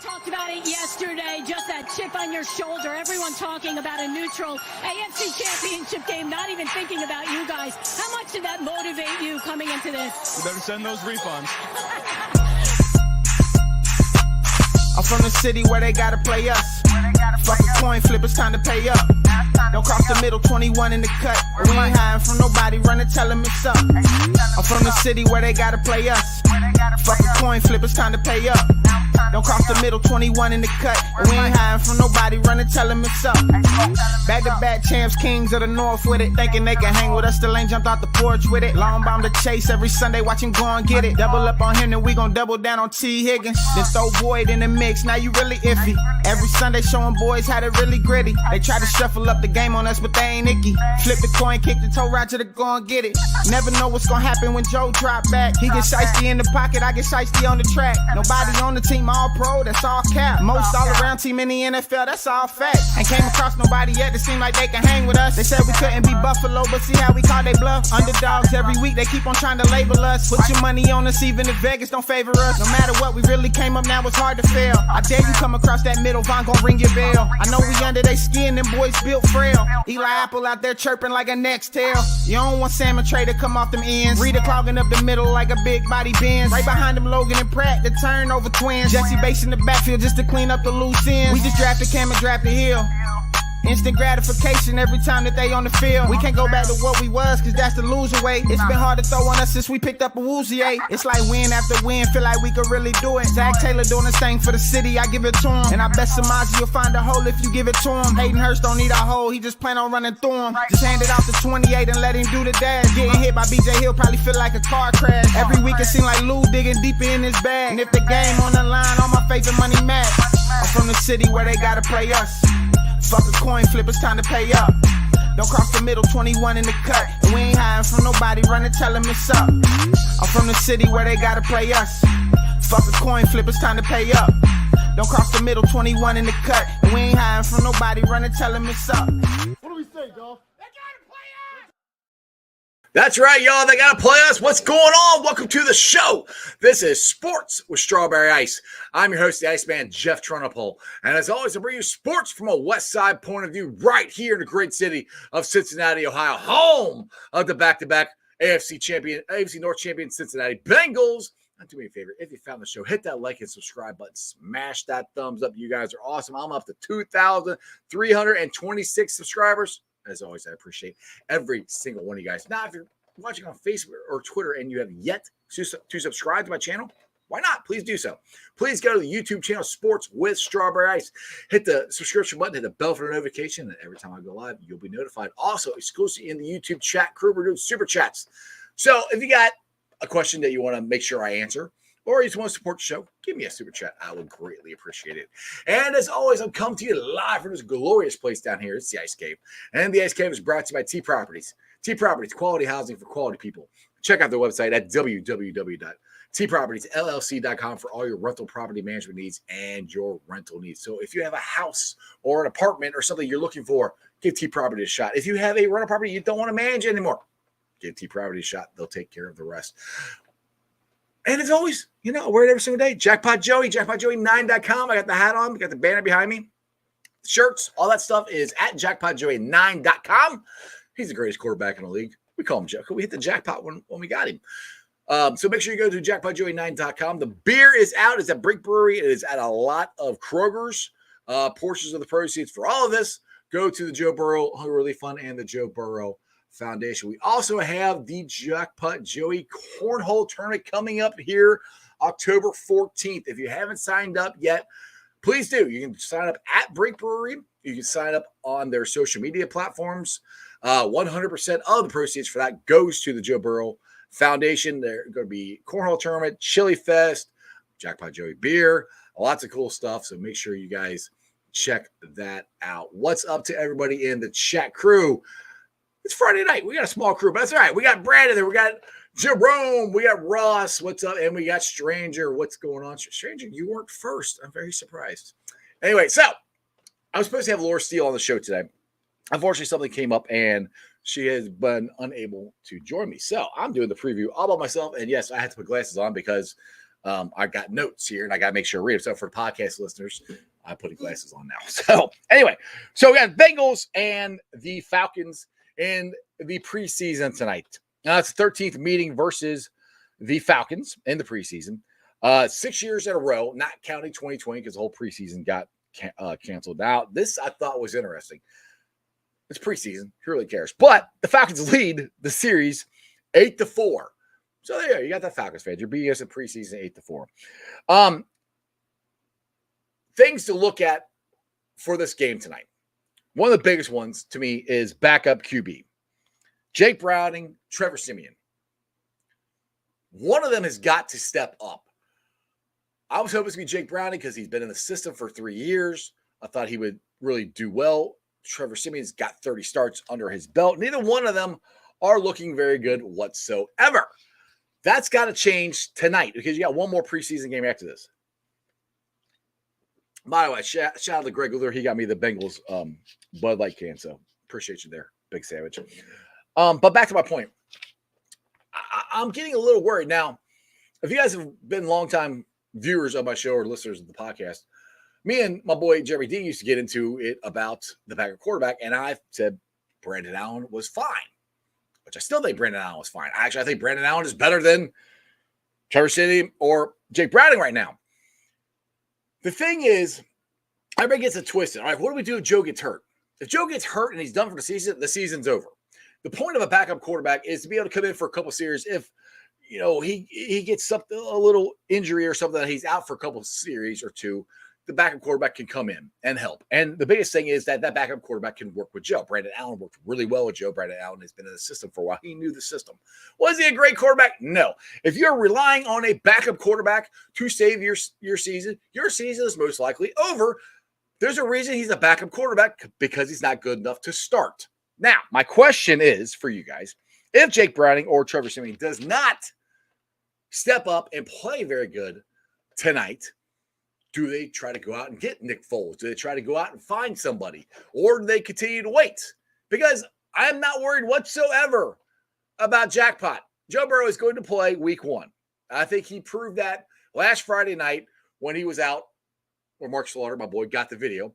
Talked about it yesterday, just that chip on your shoulder. Everyone talking about a neutral AFC championship game, not even thinking about you guys. How much did that motivate you coming into this? We better send those refunds. I'm from the city where they gotta play us. Fuck a coin flip, it's time to pay up. Don't cross the middle, 21 in the cut. We ain't hiding from nobody, run and tell them it's up. I'm from the city where they gotta play us. Fuck a coin flip, it's time to pay up. Don't cross the middle, 21 in the cut. We ain't hiding from nobody, run and tell them it's up. Back-to-back champs, kings of the north with it. Thinking they can hang with us, still ain't jumped out the porch with it. Long bomb to chase every Sunday, watch him go and get it. Double up on him, then we gon' double down on T. Higgins. Then throw Boyd in the mix, now you really iffy. Every Sunday showing boys how to really gritty. They try to shuffle up the game on us, but they ain't icky. Flip the coin, kick the toe right to the go and get it. Never know what's gonna happen when Joe drop back. He get shiesty in the pocket, I get shiesty on the track. Nobody on the team all pro, that's all cap. Most all around team in the NFL, that's all fact. Ain't came across nobody yet that seem like they can hang with us. They said we couldn't be Buffalo, but see how we call they bluff. Underdogs every week, they keep on trying to label us. Put your money on us, even if Vegas don't favor us. No matter what, we really came up, now it's hard to fail. I dare you come across that middle, Von gon' ring your bell. I know we under they skin, them boys built frail. Eli Apple out there chirping like a next tail. You don't want Salmon Trey to come off them ends. Rita clogging up the middle like a big body Benz. Right behind them Logan and Pratt, the turnover twins. Jesse Bates in the backfield just to clean up the loose ends. We just drafted Cam and drafted Hill. Instant gratification every time that they on the field. We can't go back to what we was, cause that's the loser way. It's been hard to throw on us since we picked up a Woozier. It's like win after win, feel like we could really do it. Zach Taylor doing his thing for the city, I give it to him. And I bet Samaji will find a hole if you give it to him. Hayden Hurst don't need a hole, he just plan on running through him. Just hand it off to 28 and let him do the dash. Getting hit by BJ Hill probably feel like a car crash. Every week it seem like Lou digging deeper in his bag. And if the game on the line, all my favorite money match. I'm from the city where they gotta play us. Fuck a coin flip, it's time to pay up. Don't cross the middle, 21 in the cut. And we ain't hiding from nobody, run and tell them it's up. I'm from the city where they gotta play us. Fuck a coin flip, it's time to pay up. Don't cross the middle, 21 in the cut. And we ain't hiding from nobody, run and tell them it's up. What do we say, Dolph? That's right, y'all. They got to play us. What's going on? Welcome to the show. This is Sports with Strawberry Ice. I'm your host, the Iceman, Jeff Trunapole. And as always, I bring you sports from a West Side point of view right here in the great city of Cincinnati, Ohio, home of the back-to-back AFC North champion Cincinnati Bengals. Do me a favor. If you found the show, hit that like and subscribe button. Smash that thumbs up. You guys are awesome. I'm up to 2,326 subscribers. As always, I appreciate every single one of you guys. Now, if you're watching on Facebook or Twitter and you have yet to subscribe to my channel, why not? Please do so. Please go to the YouTube channel, Sports with Strawberry Ice. Hit the subscription button, hit the bell for the notification, and every time I go live, you'll be notified. Also, exclusively in the YouTube chat crew, we're doing super chats. So if you got a question that you want to make sure I answer, or you just want to support the show, give me a super chat. I would greatly appreciate it. And as always, I'm coming to you live from this glorious place down here. It's the Ice Cave. And the Ice Cave is brought to you by T Properties. T Properties, quality housing for quality people. Check out their website at www.tpropertiesllc.com for all your rental property management needs and your rental needs. So if you have a house or an apartment or something you're looking for, give T Properties a shot. If you have a rental property you don't want to manage anymore, give T Properties a shot. They'll take care of the rest. And as always, you know, I wear it every single day. Jackpot Joey, jackpotjoey9.com. I got the hat on. We got the banner behind me. Shirts, all that stuff is at jackpotjoey9.com. He's the greatest quarterback in the league. We call him Jack. We hit the jackpot when we got him. So make sure you go to jackpotjoey9.com. The beer is out. It's at Brick Brewery. It is at a lot of Kroger's. Portions of the proceeds for all of this go to the Joe Burrow Hunger Relief Fund and the Joe Burrow Foundation. We also have the Jackpot Joey Cornhole Tournament coming up here October 14th. If you haven't signed up yet, please do. You can sign up at Break Brewery. You can sign up on their social media platforms. 100% of the proceeds for that goes to the Joe Burrow Foundation. They're going to be Cornhole Tournament, Chili Fest, Jackpot Joey beer, lots of cool stuff. So make sure you guys check that out. What's up to everybody in the chat crew? It's Friday night. We got a small crew, but that's all right. We got Brandon there. We got Jerome. We got Ross. What's up? And we got Stranger. What's going on? Stranger, you weren't first. I'm very surprised. Anyway, so I was supposed to have Laura Steele on the show today. Unfortunately, something came up, and she has been unable to join me. So I'm doing the preview all by myself. And, yes, I had to put glasses on because I got notes here, and I got to make sure I read them. So for the podcast listeners, I'm putting glasses on now. So anyway, so we got Bengals and the Falcons in the preseason tonight. Now it's the 13th meeting versus the Falcons in the preseason. 6 years in a row, not counting 2020 because the whole preseason got canceled. Now, this I thought was interesting. It's preseason. Who really cares? But the Falcons lead the series 8-4. So there you got the Falcons fans. You're beating us in preseason 8-4. Things to look at for this game tonight. One of the biggest ones to me is backup QB. Jake Browning, Trevor Siemian. One of them has got to step up. I was hoping to be Jake Browning because he's been in the system for 3 years. I thought he would really do well. Trevor Siemian's got 30 starts under his belt. Neither one of them are looking very good whatsoever. That's got to change tonight because you got one more preseason game after this. By the way, shout out to Greg Luther. He got me the Bengals Bud Light can, so appreciate you there, big sandwich. But back to my point. I'm getting a little worried. Now, if you guys have been longtime viewers of my show or listeners of the podcast, me and my boy Jeremy Dean used to get into it about the backup quarterback, and I said Brandon Allen was fine, which I still think Brandon Allen was fine. Actually, I think Brandon Allen is better than Trevor Siemian or Jake Browning right now. The thing is, everybody gets it twisted. All right, what do we do if Joe gets hurt? If Joe gets hurt and he's done for the season's over. The point of a backup quarterback is to be able to come in for a couple series if he gets something, a little injury or something that he's out for a couple series or two. The backup quarterback can come in and help. And the biggest thing is that backup quarterback can work with Joe. Brandon Allen worked really well with Joe. Brandon Allen has been in the system for a while. He knew the system. Was he a great quarterback? No. If you're relying on a backup quarterback to save your season is most likely over. There's a reason he's a backup quarterback because he's not good enough to start. Now, my question is for you guys, if Jake Browning or Trevor Siemian does not step up and play very good tonight, do they try to go out and get Nick Foles? Do they try to go out and find somebody? Or do they continue to wait? Because I'm not worried whatsoever about jackpot. Joe Burrow is going to play week 1. I think he proved that last Friday night when he was out, where Mark Slaughter, my boy, got the video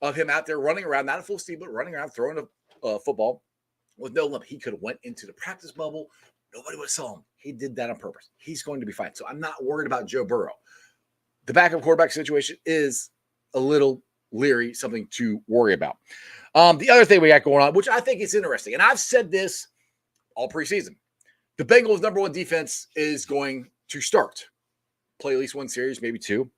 of him out there running around, not at full speed, but running around, throwing a football with no limit. He could have went into the practice bubble. Nobody would have saw him. He did that on purpose. He's going to be fine. So I'm not worried about Joe Burrow. The backup quarterback situation is a little leery, something to worry about. The other thing we got going on, which I think is interesting, and I've said this all preseason, the Bengals' number one defense is going to start. Play at least one series, maybe two.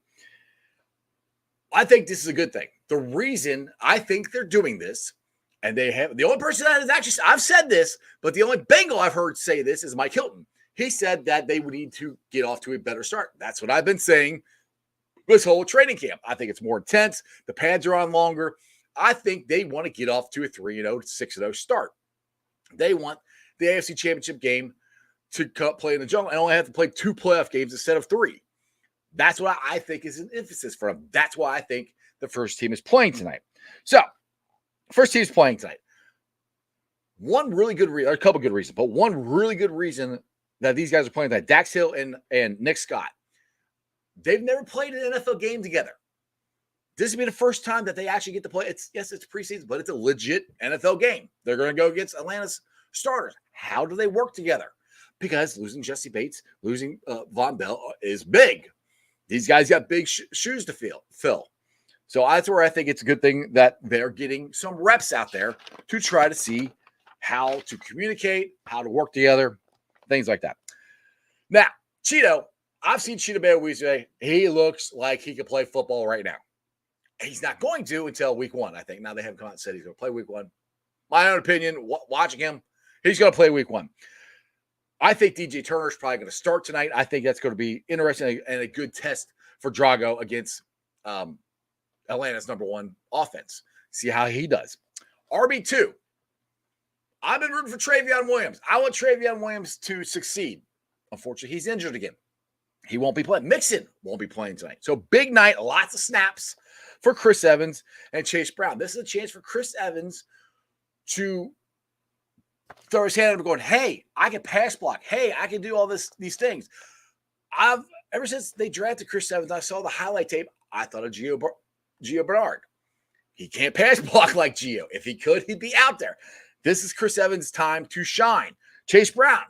I think this is a good thing. The reason I think they're doing this, and they have the only person that has actually, I've said this, but the only Bengal I've heard say this is Mike Hilton. He said that they would need to get off to a better start. That's what I've been saying this whole training camp. I think it's more intense. The pads are on longer. I think they want to get off to a 3-0, 6-0 start. They want the AFC Championship game to play in the jungle and only have to play 2 playoff games instead of 3. That's what I think is an emphasis for them. That's why I think the first team is playing tonight. So, first team is playing tonight. One really good reason, or a couple good reasons, but one really good reason that these guys are playing tonight, Dax Hill and Nick Scott, they've never played an NFL game together. This will be the first time that they actually get to play. It's preseason, but it's a legit NFL game. They're going to go against Atlanta's starters. How do they work together? Because losing Jesse Bates, losing Von Bell is big. These guys got big shoes to fill. So that's where I think it's a good thing that they're getting some reps out there to try to see how to communicate, how to work together, things like that. Now, Cheeto, I've seen Cheeto Bay. He looks like he could play football right now. He's not going to until week 1, I think. Now they haven't come out and said he's going to play week 1. My own opinion, watching him, he's going to play week 1. I think DJ Turner's probably going to start tonight. I think that's going to be interesting and a good test for Drago against Atlanta's number 1 offense. See how he does. RB2. I've been rooting for Travion Williams. I want Travion Williams to succeed. Unfortunately, he's injured again. He won't be playing. Mixon won't be playing tonight. So big night, lots of snaps for Chris Evans and Chase Brown. This is a chance for Chris Evans to throw his hand up going, hey, I can pass block. Hey, I can do all these things. ever since they drafted Chris Evans, I saw the highlight tape. I thought of Gio Bernard. He can't pass block like Gio. If he could, he'd be out there. This is Chris Evans' time to shine. Chase Brown,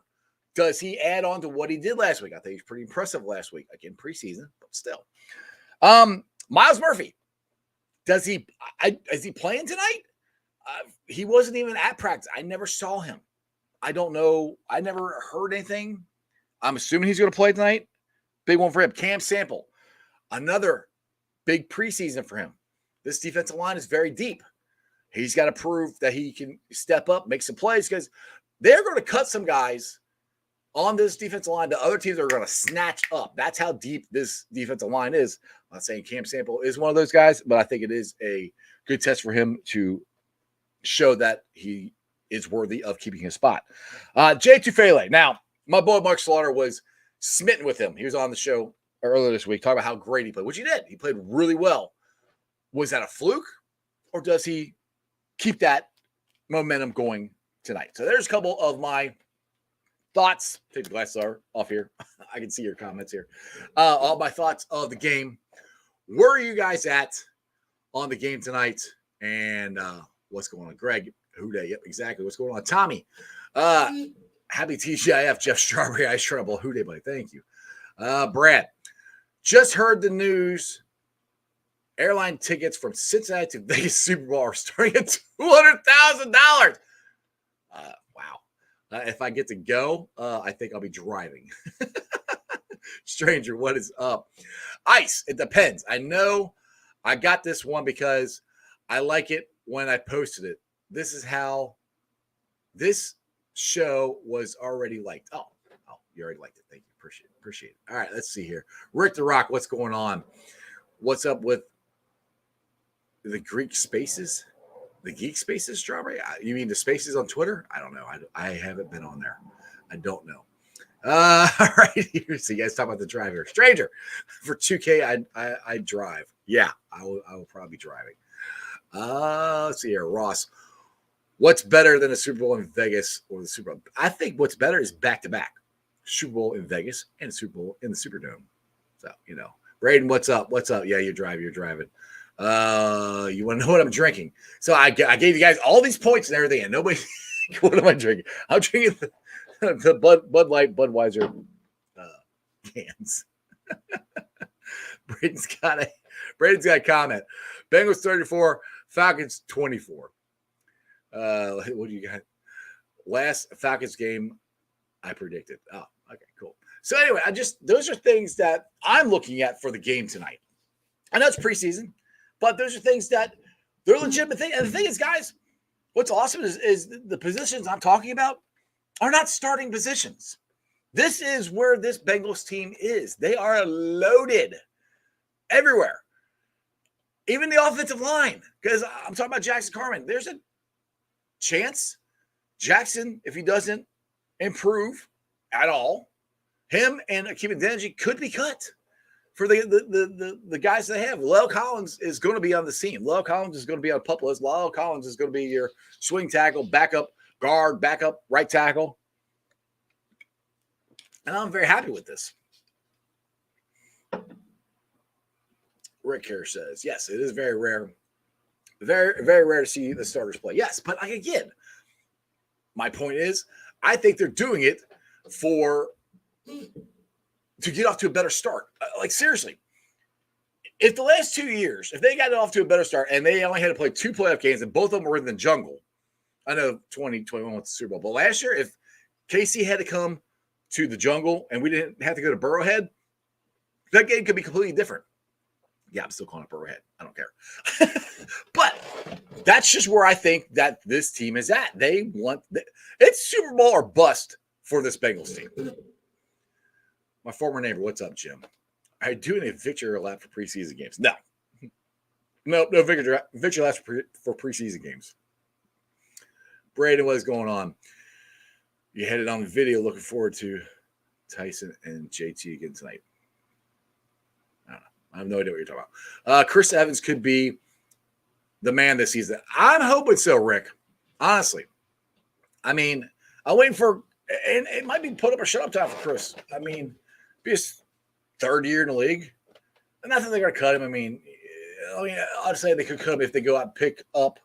does he add on to what he did last week? I think he's pretty impressive last week. Again, preseason, but still. Miles Murphy, is he playing tonight? He wasn't even at practice. I never saw him. I don't know. I never heard anything. I'm assuming he's going to play tonight. Big one for him. Cam Sample, another big preseason for him. This defensive line is very deep. He's got to prove that he can step up, make some plays, because they're going to cut some guys on this defensive line that other teams are going to snatch up. That's how deep this defensive line is. I'm not saying Cam Sample is one of those guys, but I think it is a good test for him to show that he is worthy of keeping his spot. Jay Tufele. Now, my boy Mark Slaughter was smitten with him. He was on the show earlier this week talking about how great he played, which he did. He played really well. Was that a fluke, or does he keep that momentum going tonight? So there's a couple of my thoughts. Take the glasses off here. I can see your comments here. All my thoughts of the game. Where are you guys at on the game tonight? And what's going on? Greg, who day? Yep, exactly. What's going on? Tommy, happy TGIF, Jeff Strawberry Ice Trouble. Who day, buddy? Thank you. Brad, just heard the news. Airline tickets from Cincinnati to Vegas Super Bowl are starting at $200,000. Wow. If I get to go, I think I'll be driving. Stranger, what is up? Ice, it depends. I know I got this one because I like it when I posted it. This is how this show was already liked. Oh, you already liked it. Thank you. Appreciate it. All right, let's see here. Rick the Rock, what's going on? What's up with the Greek spaces? The geek spaces, Strawberry? You mean the spaces on Twitter? I don't know. I haven't been on there. I don't know. All right. So you guys talk about the drive here. Stranger, for 2K, I drive. Yeah, I will probably be driving. Let's see here. Ross, what's better than a Super Bowl in Vegas or the Super Bowl? I think what's better is back-to-back. Super Bowl in Vegas and Super Bowl in the Superdome. So, Braden, what's up? What's up? Yeah, you're driving. You want to know what I'm drinking? So I gave you guys all these points and everything, and nobody. What am I drinking? I'm drinking the Bud Light Budweiser cans. Braden's got a comment. Bengals 34, Falcons 24. What do you got? Last Falcons game, I predicted. Oh, okay, cool. So anyway, those are things that I'm looking at for the game tonight. I know it's preseason. But those are things that they're legitimate things. And the thing is, guys, what's awesome is the positions I'm talking about are not starting positions. This is where this Bengals team is. They are loaded everywhere. Even the offensive line, because I'm talking about Jackson Carman. There's a chance Jackson, if he doesn't improve at all, him and Akeem Adeniji could be cut. For the guys they have, Lyle Collins is going to be on the scene. Lyle Collins is going to be on pup list. Lyle Collins is going to be your swing tackle, backup guard, backup right tackle. And I'm very happy with this. Rick here says, yes, it is very rare. Very, very rare to see the starters play. Yes, but again, my point is, I think they're doing it to get off to a better start. Like, seriously, if the last 2 years, if they got off to a better start and they only had to play 2 playoff games and both of them were in the jungle, I know 2021 was the Super Bowl, but last year, if KC had to come to the jungle and we didn't have to go to Burrowhead, that game could be completely different. Yeah, I'm still calling it Burrowhead. I don't care. But that's just where I think that this team is at. It's Super Bowl or bust for this Bengals team. My former neighbor, what's up, Jim? Are you doing a victory lap for preseason games? No victory laps for preseason games. Braden, what is going on? You headed on the video. Looking forward to Tyson and JT again tonight. I don't know. I have no idea what you're talking about. Chris Evans could be the man this season. I'm hoping so, Rick. Honestly. I mean, I'm waiting for, and it might be put up or shut up time for Chris. I mean, just third year in the league. And not that they're going to cut him. I mean, I'd say they could cut him if they go out and pick up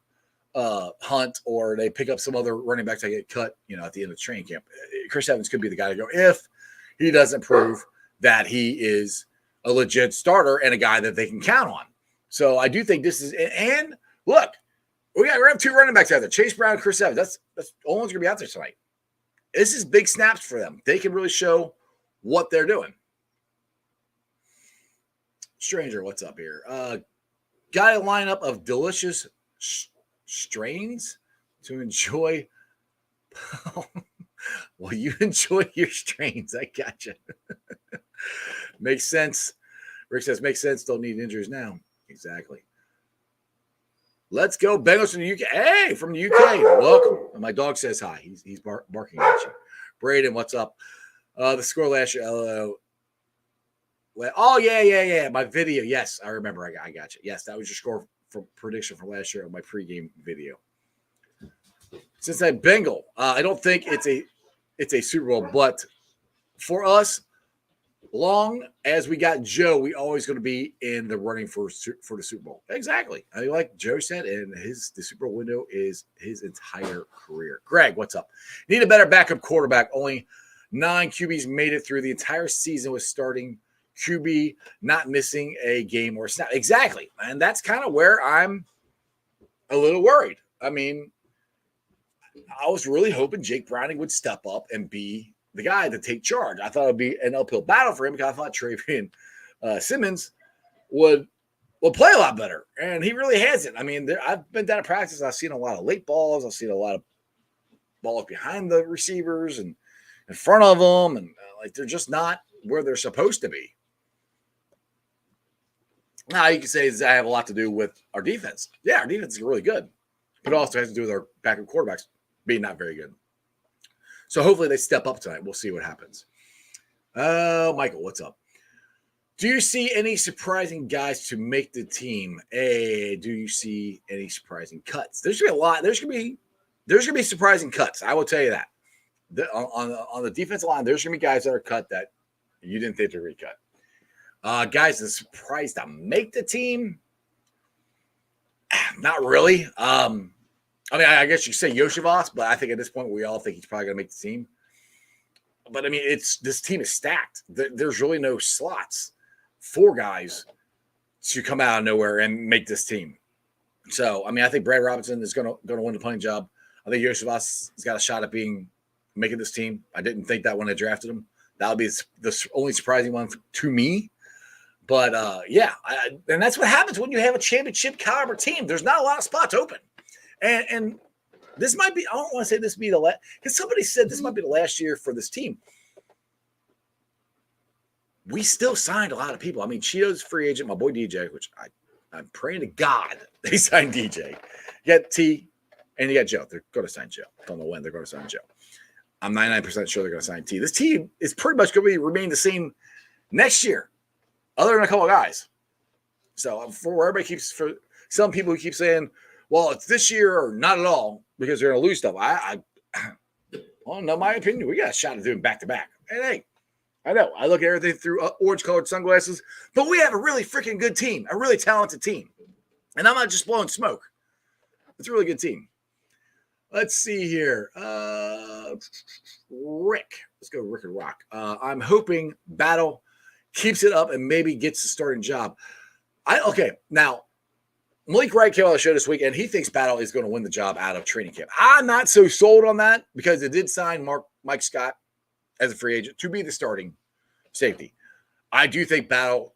Hunt, or they pick up some other running backs that get cut, at the end of training camp. Chris Evans could be the guy to go if he doesn't prove that he is a legit starter and a guy that they can count on. So I do think this is, and look, we're going to have two running backs out there, Chase Brown and Chris Evans. That's all one's going to be out there tonight. This is big snaps for them. They can really show what they're doing. Stranger, what's up here? Got a lineup of delicious strains to enjoy. Well, you enjoy your strains. I gotcha. Makes sense. Rick says, makes sense. Don't need injuries now. Exactly. Let's go. Bengals from the UK. Hey, from the UK. Welcome. And my dog says hi. He's barking at you. Braden, what's up? The score last year. Oh, yeah. My video. Yes, I remember. I got you. Yes, that was your score from prediction from last year on my pregame video. Cincinnati Bengal. I don't think it's a Super Bowl, but for us, long as we got Joe, we always going to be in the running for the Super Bowl. Exactly. I mean, like Joe said, and the Super Bowl window is his entire career. Greg, what's up? Need a better backup quarterback. Only 9 QBs made it through the entire season with starting QB not missing a game or snap. Exactly. And that's kind of where I'm a little worried. I mean, I was really hoping Jake Browning would step up and be the guy to take charge. I thought it would be an uphill battle for him because I thought Travian Simmons would play a lot better, and he really hasn't. I mean, I've been down to practice. I've seen a lot of late balls. I've seen a lot of balls behind the receivers and in front of them, and they're just not where they're supposed to be. Now, you can say that I have a lot to do with our defense. Yeah, our defense is really good, but it also has to do with our backup quarterbacks being not very good. So hopefully they step up tonight. We'll see what happens. Michael, what's up? Do you see any surprising guys to make the team? Do you see any surprising cuts? There's gonna be a lot. There's gonna be surprising cuts. I will tell you that. On the defensive line, there's gonna be guys that are cut that you didn't think to recut. Guys that are surprised to make the team? Not really. I mean, I guess you could say Yoshivas, but I think at this point we all think he's probably going to make the team. But, I mean, this team is stacked. There's really no slots for guys to come out of nowhere and make this team. So, I mean, I think Brad Robinson is going to win the playing job. I think Yoshivas has got a shot at making this team. I didn't think that when I drafted him. That would be the only surprising one to me. But, yeah, and that's what happens when you have a championship caliber team. There's not a lot of spots open. And this might be, I don't want to say this be the last, because somebody said this might be the last year for this team. We still signed a lot of people. I mean, Cheeto's free agent, my boy DJ, which I'm praying to God they signed DJ. You got T and you got Joe. They're going to sign Joe. Don't know when they're going to sign Joe. I'm 99% sure they're going to sign T. This team is pretty much going to remain the same next year, other than a couple of guys. So for everybody for some people who keep saying, well, it's this year or not at all because they're going to lose stuff. Well, no, my opinion, we got a shot at doing back-to-back. And hey, I know. I look at everything through orange-colored sunglasses, but we have a really freaking good team, a really talented team. And I'm not just blowing smoke. It's a really good team. Let's see here. Rick. Let's go Rick and Rock. I'm hoping Battle keeps it up and maybe gets the starting job. Now, Malik Wright came on the show this week, and he thinks Battle is going to win the job out of training camp. I'm not so sold on that because they did sign Mike Scott as a free agent to be the starting safety. I do think Battle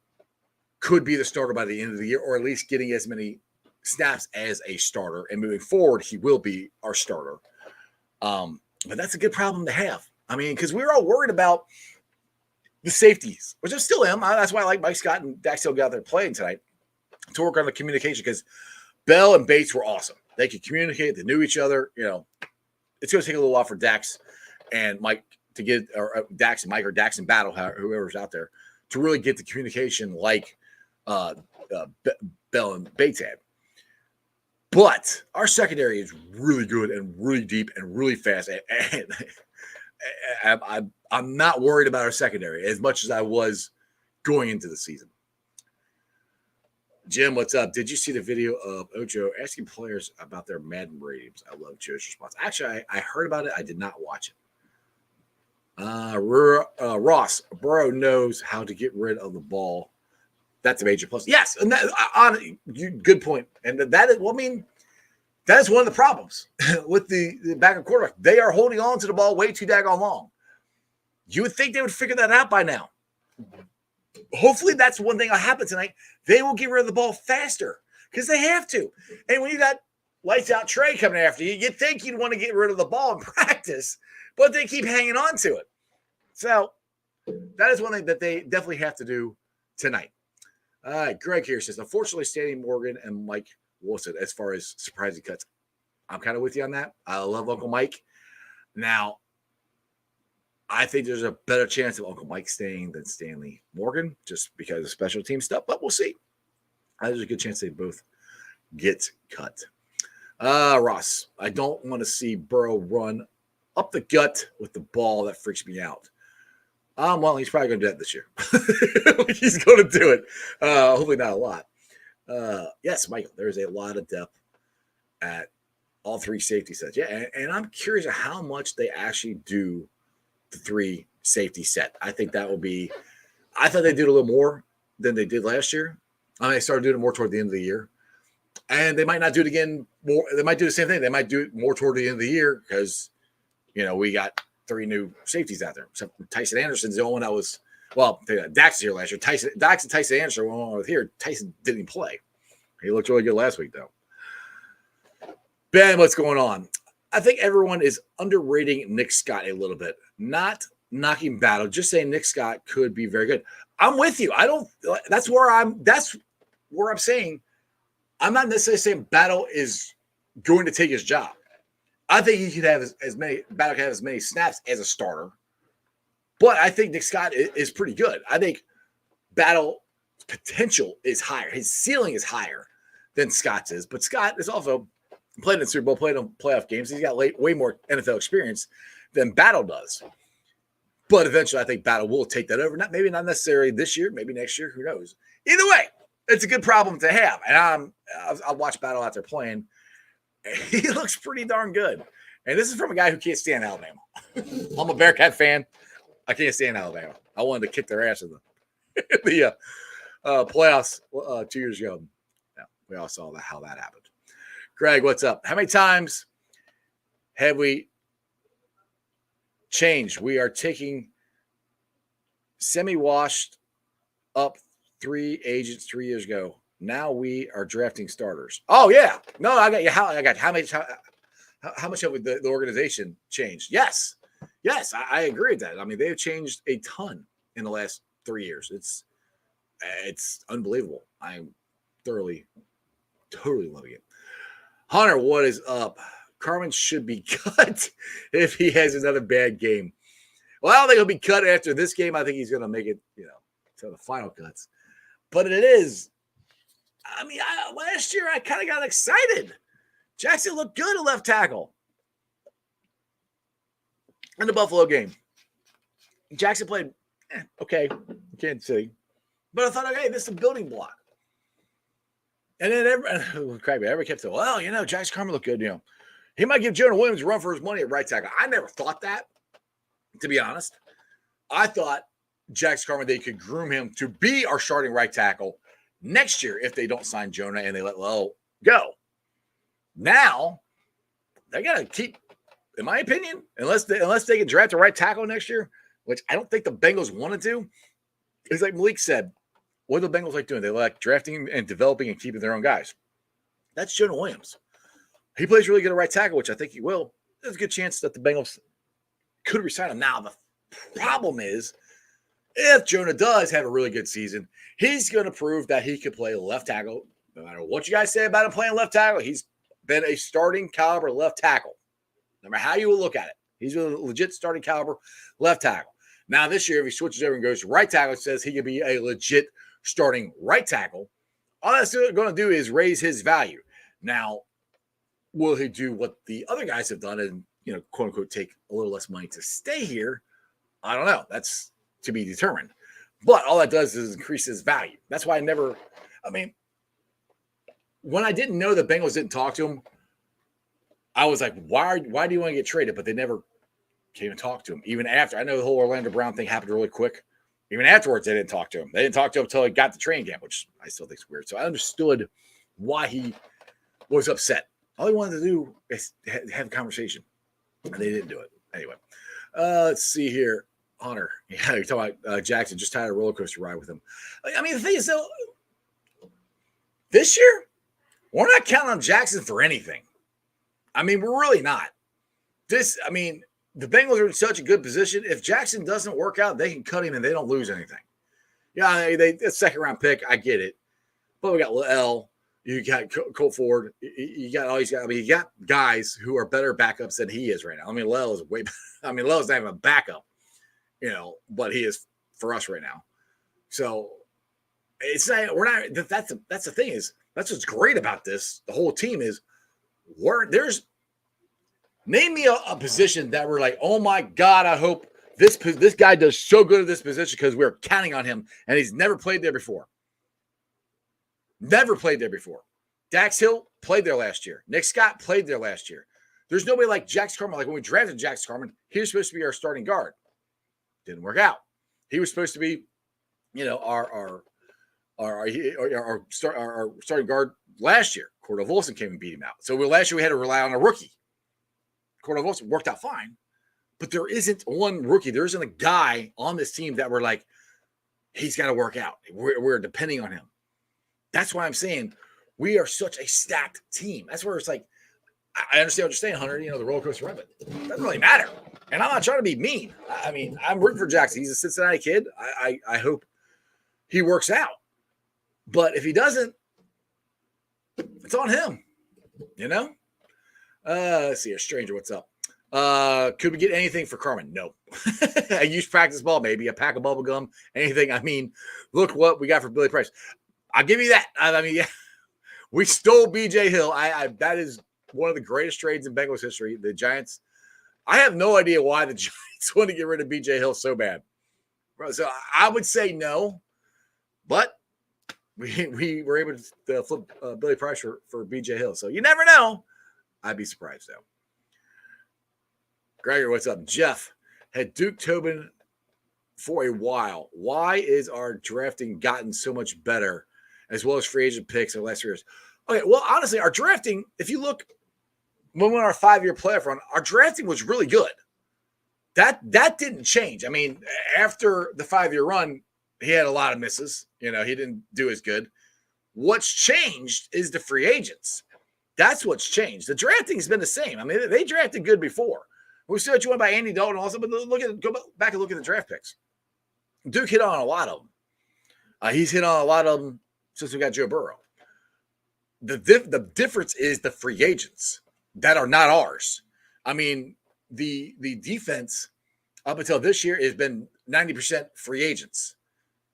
could be the starter by the end of the year, or at least getting as many snaps as a starter. And moving forward, he will be our starter. But that's a good problem to have. I mean, because we were all worried about the safeties, which I still am. That's why I like Mike Scott and Dax Hill got there playing tonight, to work on the communication, because Bell and Bates were awesome. They could communicate. They knew each other. It's going to take a little while for Dax and Mike to get, or Dax and Mike, or Dax and Battle, whoever's out there, to really get the communication like Bell and Bates had. But our secondary is really good and really deep and really fast. And I'm not worried about our secondary as much as I was going into the season. Jim, what's up? Did you see the video of Ocho asking players about their Madden ratings? I love Joe's response. Actually, I heard about it. I did not watch it. Ross, Burrow knows how to get rid of the ball. That's a major plus. Yes, and good point. And that is, well, I mean, that is one of the problems with the backup quarterback. They are holding on to the ball way too daggone long. You would think they would figure that out by now. Hopefully that's one thing that'll happen tonight. They will get rid of the ball faster because they have to. And when you got lights out Trey coming after you, you'd think you'd want to get rid of the ball in practice, but they keep hanging on to it. So that is one thing that they definitely have to do tonight. Greg here says, unfortunately, Stanley Morgan and Mike Wilson, as far as surprising cuts, I'm kind of with you on that. I love Uncle Mike. Now, I think there's a better chance of Uncle Mike staying than Stanley Morgan just because of special team stuff, but we'll see. There's a good chance they both get cut. Ross, I don't want to see Burrow run up the gut with the ball. That freaks me out. Well, he's probably going to do that this year. He's going to do it. Hopefully not a lot. Yes, Michael, there's a lot of depth at all three safety sets. Yeah, and I'm curious how much they actually do the three safety set. I think that will be – I thought they'd do it a little more than they did last year. I mean, they started doing it more toward the end of the year. And they might not do it again more. They might do the same thing. They might do it more toward the end of the year because, we got three new safeties out there. Except Tyson Anderson's the only one that was – well, Dax is here last year. Dax and Tyson Anderson were on here. Tyson didn't play. He looked really good last week, though. Ben, what's going on? I think everyone is underrating Nick Scott a little bit. Not knocking Battle, just saying Nick Scott could be very good. I'm with you. That's where I'm saying I'm not necessarily saying Battle is going to take his job. I think he could have Battle could have as many snaps as a starter. But I think Nick Scott is pretty good. I think Battle's potential is higher. His ceiling is higher than Scott's is. But Scott is also played in the Super Bowl, played in playoff games. He's got way more NFL experience than Battle does. But eventually, I think Battle will take that over. Maybe not necessarily this year, maybe next year. Who knows? Either way, it's a good problem to have. And I'll watch Battle out there playing. He looks pretty darn good. And this is from a guy who can't stand Alabama. I'm a Bearcat fan. I can't stand Alabama. I wanted to kick their ass in the playoffs 2 years ago. Yeah, we all saw how that happened. Greg, what's up? How many times have we changed? We are taking semi-washed up 3 agents 3 years ago. Now we are drafting starters. Oh, yeah. No, I got you. How much have the organization changed? Yes, I agree with that. I mean, they've changed a ton in the last 3 years. It's unbelievable. I'm totally loving it. Hunter, what is up? Carmen should be cut if he has another bad game. Well, I don't think he'll be cut after this game. I think he's going to make it, to the final cuts. But it is. I mean, last year I kind of got excited. Jackson looked good at left tackle in the Buffalo game. Jackson played okay, can't see, but I thought, okay, this is a building block. And then everybody kept saying, well, Jackson Carmen looked good. He might give Jonah Williams a run for his money at right tackle. I never thought that, to be honest. I thought Jackson Carmen, they could groom him to be our starting right tackle next year if they don't sign Jonah and they let Lowe go. Now, they got to keep, in my opinion, unless they can draft a right tackle next year, which I don't think the Bengals want to do. It's like Malik said, what do the Bengals like doing? They like drafting and developing and keeping their own guys. That's Jonah Williams. He plays really good at right tackle, which I think he will. There's a good chance that the Bengals could resign him. Now, the problem is, if Jonah does have a really good season, he's going to prove that he could play left tackle. No matter what you guys say about him playing left tackle, he's been a starting caliber left tackle. No matter how you will look at it, he's a legit starting caliber left tackle. Now, this year, if he switches over and goes to right tackle, it says he could be a legit starting right tackle. All that's going to do is raise his value. Now, will he do what the other guys have done and, quote unquote, take a little less money to stay here? I don't know. That's to be determined. But all that does is increase his value. That's why when I didn't know the Bengals didn't talk to him, I was like, why do you want to get traded? But they never came and talked to him. Even after, I know the whole Orlando Brown thing happened really quick. Even afterwards, they didn't talk to him. They didn't talk to him until he got to training camp, which I still think is weird. So I understood why he was upset. All he wanted to do is have a conversation, and they didn't do it. Anyway, let's see here. Hunter. Yeah, you're talking about Jackson. Just had a roller coaster ride with him. I mean, the thing is, though, this year, we're not counting on Jackson for anything. I mean, we're really not. The Bengals are in such a good position. If Jackson doesn't work out, they can cut him and they don't lose anything. Yeah, a second-round pick, I get it. But we got L. You got Colt Ford. You got all these guys. You got guys who are better backups than he is right now. Lel is way – Lel's not even a backup, but he is for us right now. So it's not – we're not – that's the thing is that's what's great about this. The whole team is there's – name me a position that we're like, oh, my God, I hope this guy does so good at this position because we're counting on him, and he's never played there before. Never played there before. Dax Hill played there last year. Nick Scott played there last year. There's nobody like Jax Carman. Like when we drafted Jax Carman, he was supposed to be our starting guard. Didn't work out. He was supposed to be, our starting guard last year. Cordell Volson came and beat him out. So last year we had to rely on a rookie. Cordell Volson worked out fine, but there isn't one rookie. There isn't a guy on this team that we're like, he's got to work out. We're depending on him. That's why I'm saying we are such a stacked team. That's where it's like, I understand what you're saying, Hunter, the roller coaster ride, but it doesn't really matter. And I'm not trying to be mean. I'm rooting for Jackson. He's a Cincinnati kid. I hope he works out. But if he doesn't, it's on him, Let's see, a stranger, what's up? Could we get anything for Carman? No. A used practice ball, maybe. A pack of bubble gum, anything. Look what we got for Billy Price. I'll give you that. Yeah, we stole B.J. Hill. That is one of the greatest trades in Bengals history. The Giants, I have no idea why the Giants want to get rid of B.J. Hill so bad. So I would say no, but we were able to flip Billy Price for B.J. Hill. So you never know. I'd be surprised, though. Gregor, what's up? Jeff, had Duke Tobin for a while. Why is our drafting gotten so much better, as well as free agent picks in the last years? Okay, well, honestly, our drafting, if you look, when we were on our 5-year playoff run, our drafting was really good. That didn't change. After the 5-year run, he had a lot of misses. He didn't do as good. What's changed is the free agents. That's what's changed. The drafting's been the same. They drafted good before. We saw what you went by Andy Dalton also, but go back and look at the draft picks. Duke hit on a lot of them. He's hit on a lot of them since we got Joe Burrow. The difference is the free agents that are not ours. The defense up until this year has been 90% free agents.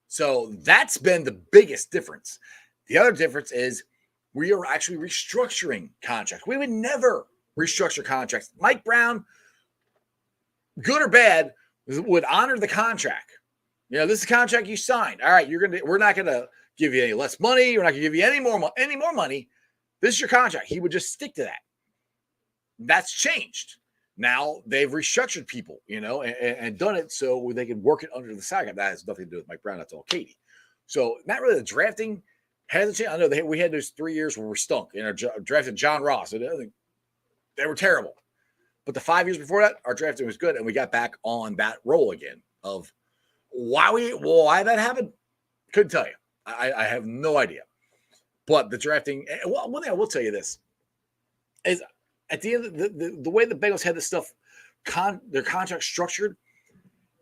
So that's been the biggest difference. The other difference is we are actually restructuring contracts. We would never restructure contracts. Mike Brown, good or bad, would honor the contract. This is the contract you signed. All right, we're not gonna give you any less money. We're not gonna give you any more money. This is your contract. He would just stick to that. That's changed. Now they've restructured people, and done it so they can work it under the salary. That has nothing to do with Mike Brown. That's all Katie. So not really the drafting hasn't changed. I know we had those 3 years where we stunk. Drafted John Ross. They were terrible. But the 5 years before that, our drafting was good, and we got back on that roll again of why that happened. Couldn't tell you. I have no idea. But the drafting, one thing I will tell you this is at the end of the way the Bengals had this stuff, their contract structured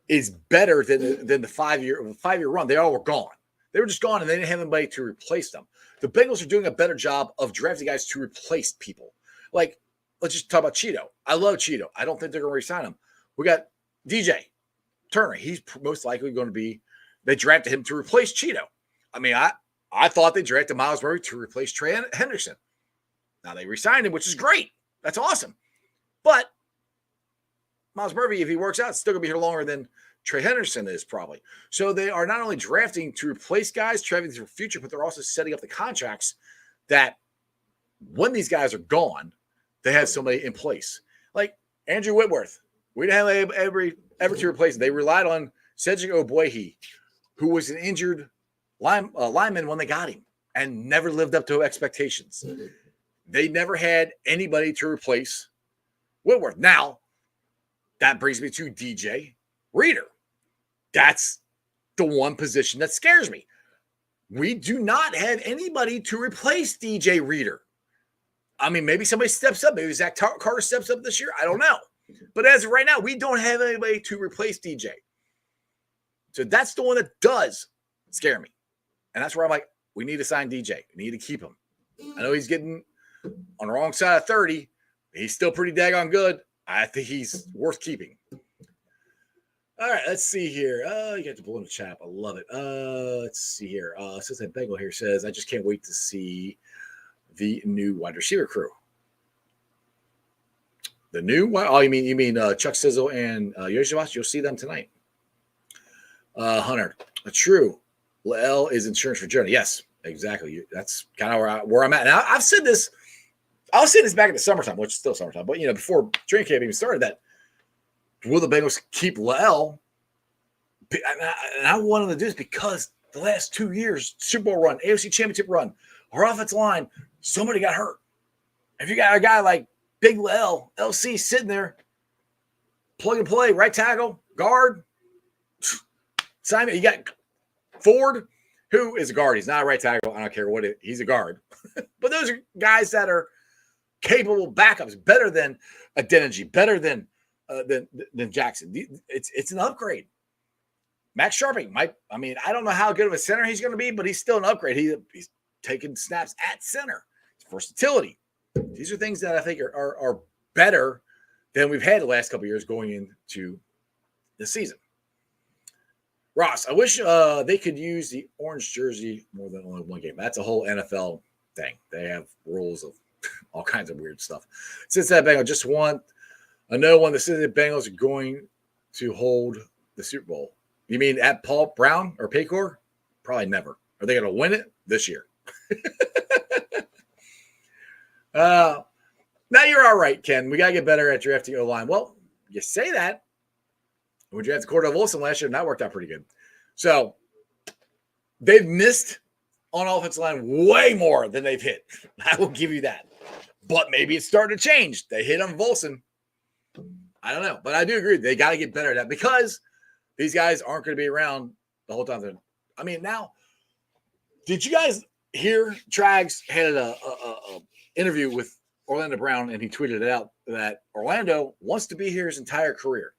is better than the 5-year run. They all were gone. They were just gone, and they didn't have anybody to replace them. The Bengals are doing a better job of drafting guys to replace people. Like, let's just talk about Cheeto. I love Cheeto. I don't think they're going to re-sign him. We got DJ Turner. He's most likely going to be – they drafted him to replace Cheeto. I thought they drafted Miles Murray to replace Trey Henderson. Now they re-signed him, which is great. That's awesome. But Miles Murray, if he works out, is still going to be here longer than Trey Henderson is probably. So they are not only drafting to replace guys, drafting for future, but they're also setting up the contracts that when these guys are gone, they have somebody in place. Like Andrew Whitworth. We didn't have ever to replace him. They relied on Cedric Ogbuehi, who was an injured lineman when they got him and never lived up to expectations. They never had anybody to replace Whitworth. Now, that brings me to DJ Reader. That's the one position that scares me. We do not have anybody to replace DJ Reader. I mean, maybe somebody steps up. Maybe Zach Carter steps up this year. I don't know. But as of right now, we don't have anybody to replace DJ. So that's the one that does scare me. And that's where I'm like, we need to sign DJ. We need to keep him. I know he's getting on the wrong side of 30. He's still pretty daggone good. I think he's worth keeping. All right, let's see here. You got the balloon chat. I love it. Let's see here. Cincinnati Bengal here says, I just can't wait to see the new wide receiver crew. The new? Oh, you mean Chuck Sizzle and Yoshivash? You'll see them tonight. Hunter, true. L is insurance for Journey. Yes, exactly. That's kind of where I'm at. Now, I've said this. I was saying this back in the summertime, which is still summertime, but before training camp even started, that will the Bengals keep L? And I wanted to do this because the last 2 years, Super Bowl run, AFC Championship run, our offensive line, somebody got hurt. If you got a guy like Big L, LC sitting there, plug and play, right tackle, guard, Simon, you got Ford, who is a guard. He's not a right tackle. I don't care what he's a guard. But those are guys that are capable backups, better than Adeniji, better than Jackson. It's an upgrade. Max Sharping I don't know how good of a center he's going to be, but he's still an upgrade. He's taking snaps at center. Versatility. These are things that I think are better than we've had the last couple of years going into the season. Ross, I wish they could use the orange jersey more than only one game. That's a whole NFL thing. They have rules of all kinds of weird stuff. Cincinnati Bengals just want another one. The Cincinnati Bengals are going to hold the Super Bowl. You mean at Paul Brown or Paycor? Probably never. Are they going to win it this year? Now you're all right, Ken. We got to get better at drafting O-line. Well, you say that. We drafted Cordell Wilson last year, and that worked out pretty good. So they've missed on offensive line way more than they've hit. I will give you that. But maybe it's starting to change. They hit on Wilson. I don't know. But I do agree. They got to get better at that because these guys aren't going to be around the whole time. Now, did you guys hear Trags had a interview with Orlando Brown, and he tweeted it out that Orlando wants to be here his entire career.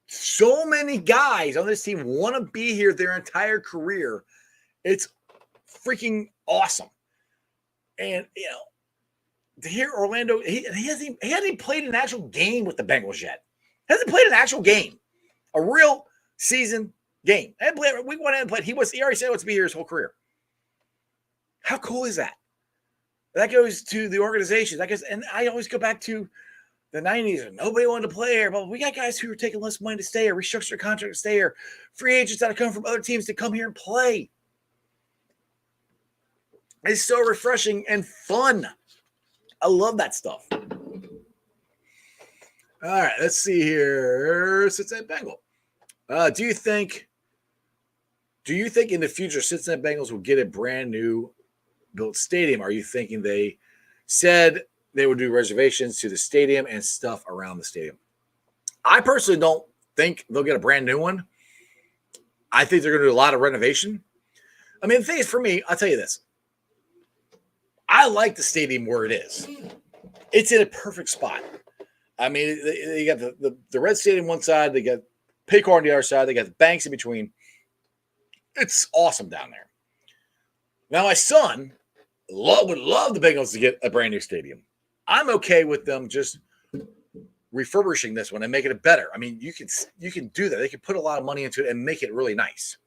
So many guys on this team want to be here their entire career. It's freaking awesome. And, to hear Orlando, he hasn't even played an actual game with the Bengals yet. Hasn't played an actual game, a real season game. Week 1 hadn't played. He already said he wants to be here his whole career. How cool is that? That goes to the organization. And I always go back to the 90s, and nobody wanted to play here. But we got guys who are taking less money to stay here, restructure their contract to stay here, free agents that are coming from other teams to come here and play. It's so refreshing and fun. I love that stuff. All right, let's see here. Cincinnati Bengal. Do you think in the future Cincinnati Bengals will get a brand new built stadium? Are you thinking they said they would do reservations to the stadium and stuff around the stadium? I personally don't think they'll get a brand new one. I think they're going to do a lot of renovation. The thing is, for me, I'll tell you this. I like the stadium where it is. It's in a perfect spot. They got the Red Stadium one side. They got Paycor on the other side. They got the banks in between. It's awesome down there. Now, my son would love the Bengals to get a brand new stadium. I'm okay with them just refurbishing this one and making it better. You can do that. They can put a lot of money into it and make it really nice.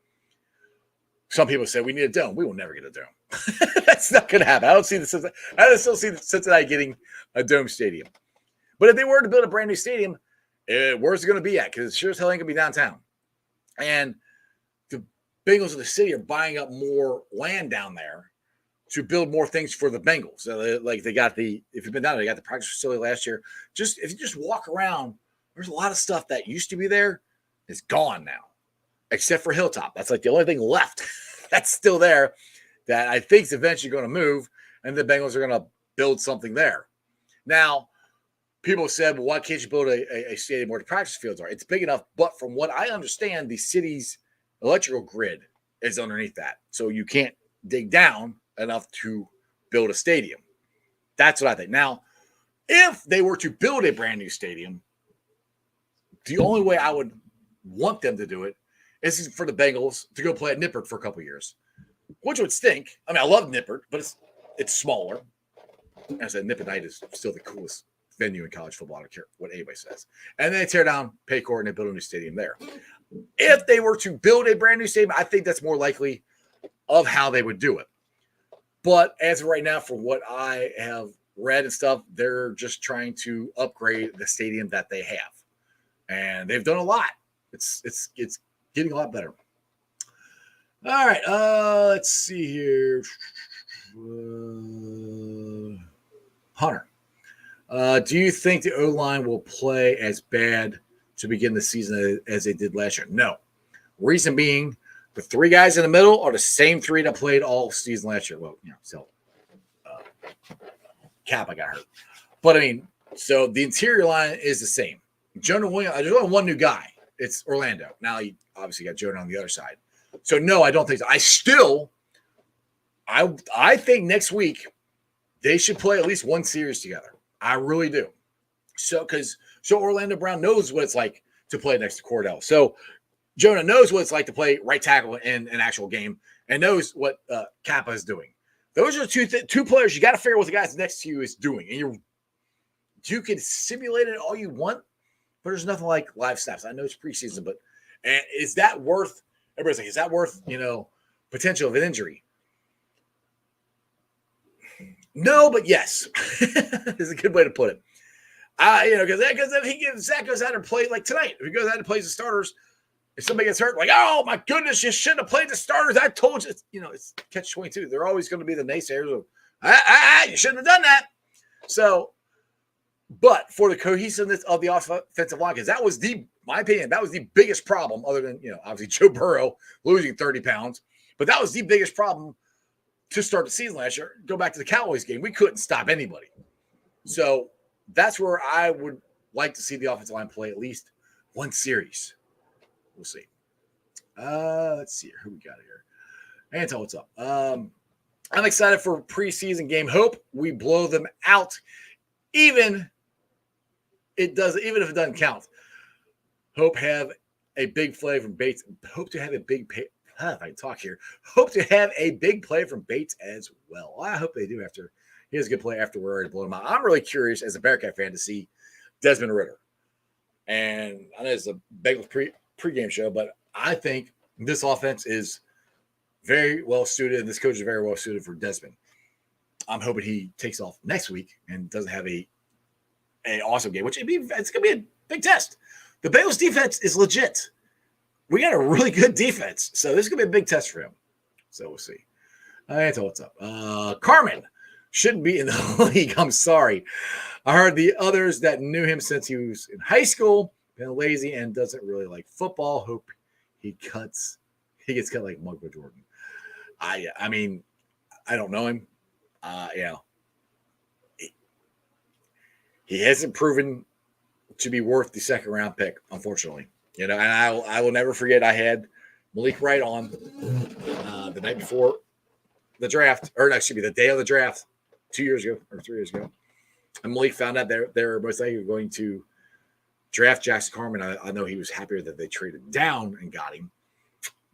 Some people say we need a dome. We will never get a dome. That's not going to happen. I still see the Cincinnati getting a dome stadium. But if they were to build a brand new stadium, Where's it going to be at? Because it sure as hell ain't going to be downtown. And the Bengals of the city are buying up more land down there to build more things for the Bengals. So they got if you've been down there, they got the practice facility last year. If you just walk around, there's a lot of stuff that used to be there is gone now, except for Hilltop. That's like the only thing left that's still there that I think is eventually going to move, and the Bengals are going to build something there. Now, people said, well, why can't you build a stadium where the practice fields are? It's big enough, but from what I understand, the city's electrical grid is underneath that. So you can't dig down enough to build a stadium. That's what I think. Now, if they were to build a brand new stadium, the only way I would want them to do it is for the Bengals to go play at Nippert for a couple of years, which would stink. I mean, I love Nippert, but it's smaller. As I said, Nippert Night is still the coolest venue in college football. I don't care what anybody says. And then they tear down Paycourt and they build a new stadium there. If they were to build a brand new stadium, I think that's more likely of how they would do it. But as of right now, from what I have read and stuff, they're just trying to upgrade the stadium that they have. And they've done a lot. It's getting a lot better. All right, let's see here. Hunter, do you think the O-line will play as bad to begin the season as they did last year? No. Reason being, the three guys in the middle are the same three that played all season last year. Well, Kappa got hurt. But, I mean, so the interior line is the same. Jonah Williams, there's only one new guy. It's Orlando. Now, you obviously got Jonah on the other side. So, no, I don't think so. I think next week they should play at least one series together. I really do. So Orlando Brown knows what it's like to play next to Cordell. So Jonah knows what it's like to play right tackle in an actual game and knows what Kappa is doing. Those are two players. You got to figure out what the guys next to you is doing. And you can simulate it all you want, but there's nothing like live snaps. I know it's preseason, but is that worth – everybody's like, is that worth, potential of an injury? No, but yes, is a good way to put it. Because if Zach goes out and play like tonight, if he goes out and plays the starters, if somebody gets hurt, like, oh my goodness, you shouldn't have played the starters. I told you, it's catch-22. They're always going to be the naysayers of, you shouldn't have done that. So, but for the cohesiveness of the offensive line, because that was my opinion, that was the biggest problem, other than obviously Joe Burrow losing 30 pounds, but that was the biggest problem to start the season last year. Go back to the Cowboys game. We couldn't stop anybody. So that's where I would like to see the offensive line play at least one series. We'll see. Let's see here. Who we got here? Anton, what's up? I'm excited for preseason game. Hope we blow them out, even if it doesn't count. Hope have a big play from Bates. Hope to have a big if I can talk here, hope to have a big play from Bates as well. I hope they do after he has a good play after we're already blowing him out. I'm really curious as a Bearcat fan to see Desmond Ridder. And I know it's a Bengals pregame show, but I think this offense is very well suited, and this coach is very well suited for Desmond. I'm hoping he takes off next week and doesn't have an awesome game, which it's going to be a big test. The Bengals defense is legit. We got a really good defense, so this is going to be a big test for him. So we'll see. That's what's up. Carmen shouldn't be in the league. I'm sorry. I heard the others that knew him since he was in high school, been lazy and doesn't really like football. Hope he gets cut like Michael Jordan. I mean, I don't know him. He hasn't proven to be worth the second round pick, unfortunately. And I will never forget I had Malik Wright on the night before the draft, the day of the draft 2 years ago or 3 years ago. And Malik found out they were most likely going to draft Jackson Carman. I know he was happier that they traded down and got him.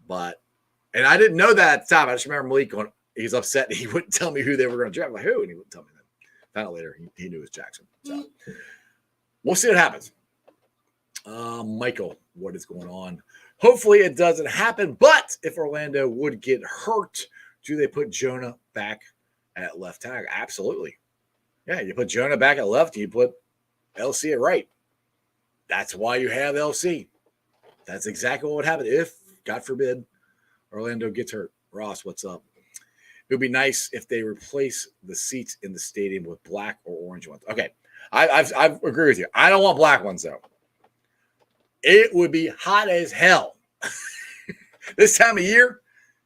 And I didn't know that at the time. I just remember Malik going, he's upset. He wouldn't tell me who they were going to draft. I'm like, who? And he wouldn't tell me that. Found out later he knew it was Jackson. So we'll see what happens. Michael, what is going on? Hopefully it doesn't happen, but if Orlando would get hurt, do they put Jonah back at left tackle? Absolutely. Yeah, you put Jonah back at left, you put LC at right. That's why you have LC. That's exactly what would happen if, God forbid, Orlando gets hurt. Ross, what's up? It would be nice if they replace the seats in the stadium with black or orange ones. Okay, I agree with you. I don't want black ones, though. It would be hot as hell. This time of year,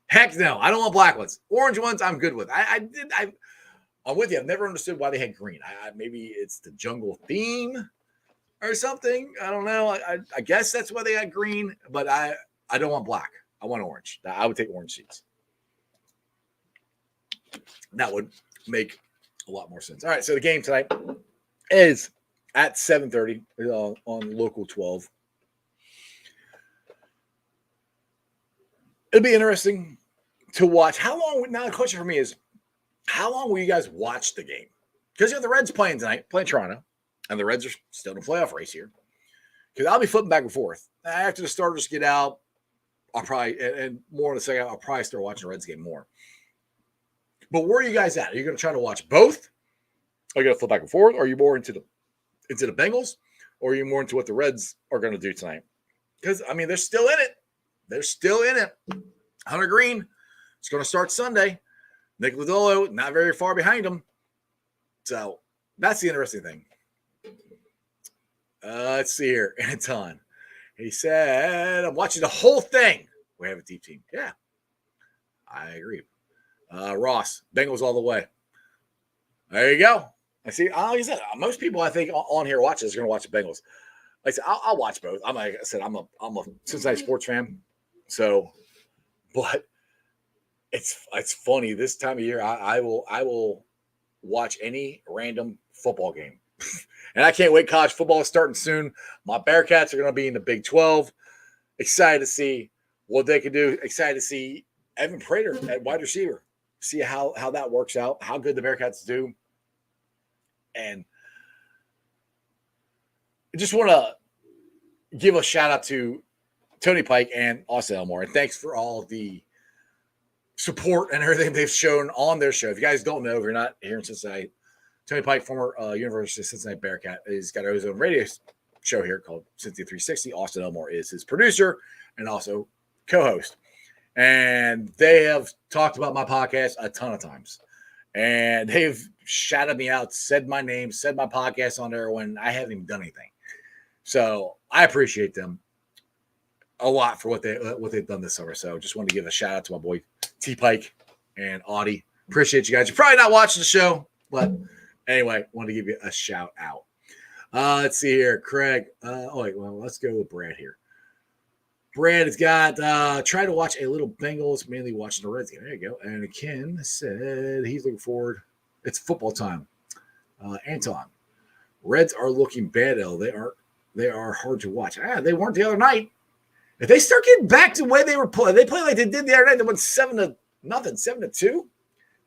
heck no. I don't want black ones. Orange ones, I'm good with. I'm with you. I've never understood why they had green. Maybe it's the jungle theme or something. I don't know. I guess that's why they had green, but I don't want black. I want orange. I would take orange seats. That would make a lot more sense. All right, so the game tonight is at 7:30 on Local 12. It'll be interesting to watch. How long? Now the question for me is, how long will you guys watch the game? Because you have the Reds playing tonight, playing Toronto, and the Reds are still in the playoff race here. Because I'll be flipping back and forth. After the starters get out, I'll probably, and more in a second, I'll probably start watching the Reds game more. But where are you guys at? Are you going to try to watch both? Are you going to flip back and forth? Are you more into the Bengals? Or are you more into what the Reds are going to do tonight? Because, I mean, they're still in it. They're still in it. Hunter Green is going to start Sunday. Nick Lodolo, not very far behind him. So that's the interesting thing. Let's see here. Anton. He said, I'm watching the whole thing. We have a deep team. Yeah, I agree. Ross, Bengals all the way. There you go. I see. Like I said, most people I think on here watching is going to watch the Bengals. Like I said, I'll watch both. I'm a Cincinnati sports fan. So, but it's funny this time of year. I will watch any random football game, and I can't wait. College football is starting soon. My Bearcats are going to be in the Big 12. Excited to see what they can do. Excited to see Evan Prater at wide receiver. See how that works out. How good the Bearcats do, and I just want to give a shout out to Tony Pike and Austin Elmore, and thanks for all the support and everything they've shown on their show. If you guys don't know, if you're not here in Cincinnati, Tony Pike, former University of Cincinnati Bearcat, has got his own radio show here called Cincy 360. Austin Elmore is his producer and also co-host. And they have talked about my podcast a ton of times. And they've shouted me out, said my name, said my podcast on there when I haven't even done anything. So I appreciate them a lot for what they've done this summer. So just wanted to give a shout out to my boy T Pike and Audie. Appreciate you guys. You're probably not watching the show, but anyway, wanted to give you a shout out. Let's see here, Craig. Let's go with Brad here. Brad has got try to watch a little Bengals, mainly watching the Reds game. There you go. And Ken said he's looking forward. It's football time. Anton, Reds are looking bad. They are hard to watch. They weren't the other night. If they start getting back to the way they were playing, they play like they did the other night. They went 7-0, 7-2.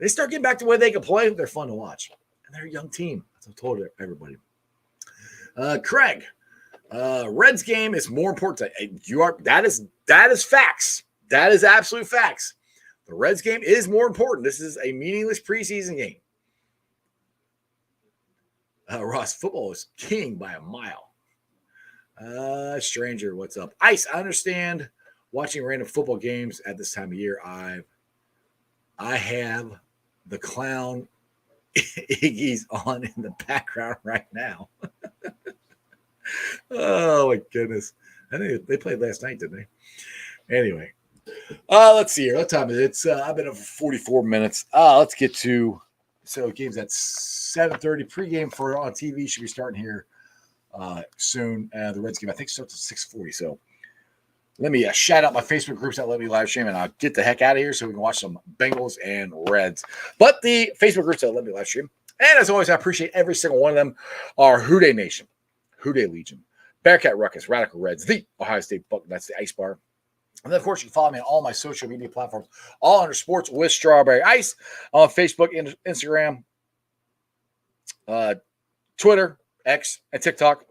They start getting back to the way they can play. They're fun to watch, and they're a young team. That's what I told everybody. Craig, Reds game is more important. That is facts. That is absolute facts. The Reds game is more important. This is a meaningless preseason game. Ross, football is king by a mile. Stranger, what's up? Ice, I understand watching random football games at this time of year. I have the clown Iggy's on in the background right now. Oh my goodness. I think they played last night, didn't they? Anyway. Let's see here. What time is it? It's I've been over 44 minutes. Let's get to games at 7:30. Pregame for on TV should be starting here soon. The Reds game I think starts at 6:40. So let me shout out my Facebook groups that let me live stream, and I'll get the heck out of here so we can watch some Bengals and Reds. But the Facebook groups that let me live stream, and as always, I appreciate every single one of them, are Who Dey Nation, Who Dey Legion, Bearcat Ruckus, Radical Reds, the Ohio State Buck, that's the Ice Bar. And then, of course, you can follow me on all my social media platforms, all under Sports with Strawberry Ice, on Facebook, Instagram, Twitter, X, and TikTok.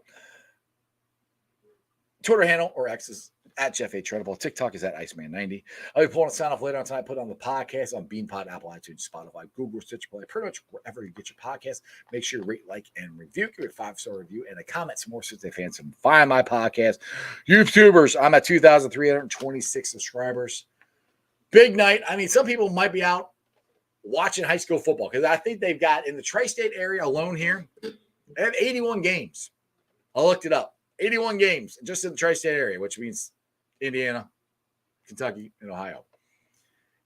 Twitter handle or X is at Jeff A. Treadable. TikTok is at Iceman90. I'll be pulling a sign off later on tonight. Put it on the podcast on BeanPod, Apple, iTunes, Spotify, Google, Stitcher Play, pretty much wherever you get your podcast. Make sure you rate, like, and review. Give it a 5-star review and a comment. Some more Cincinnati fans can find my podcast. YouTubers, I'm at 2,326 subscribers. Big night. I mean, some people might be out watching high school football because I think they've got in the tri-state area alone here, they have 81 games. I looked it up. 81 games just in the tri-state area, which means Indiana, Kentucky, and Ohio.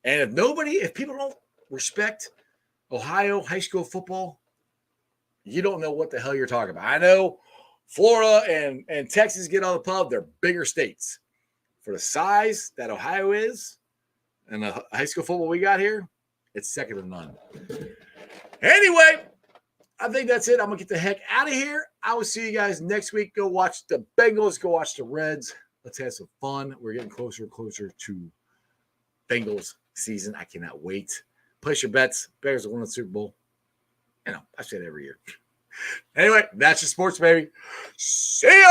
And if people don't respect Ohio high school football, you don't know what the hell you're talking about. I know Florida and Texas get all the pub. They're bigger states. For the size that Ohio is and the high school football we got here, it's second to none. Anyway, I think that's it. I'm going to get the heck out of here. I will see you guys next week. Go watch the Bengals. Go watch the Reds. Let's have some fun. We're getting closer and closer to Bengals season. I cannot wait. Place your bets. Bears will win the Super Bowl. I say that every year. Anyway, that's your sports, baby. See ya!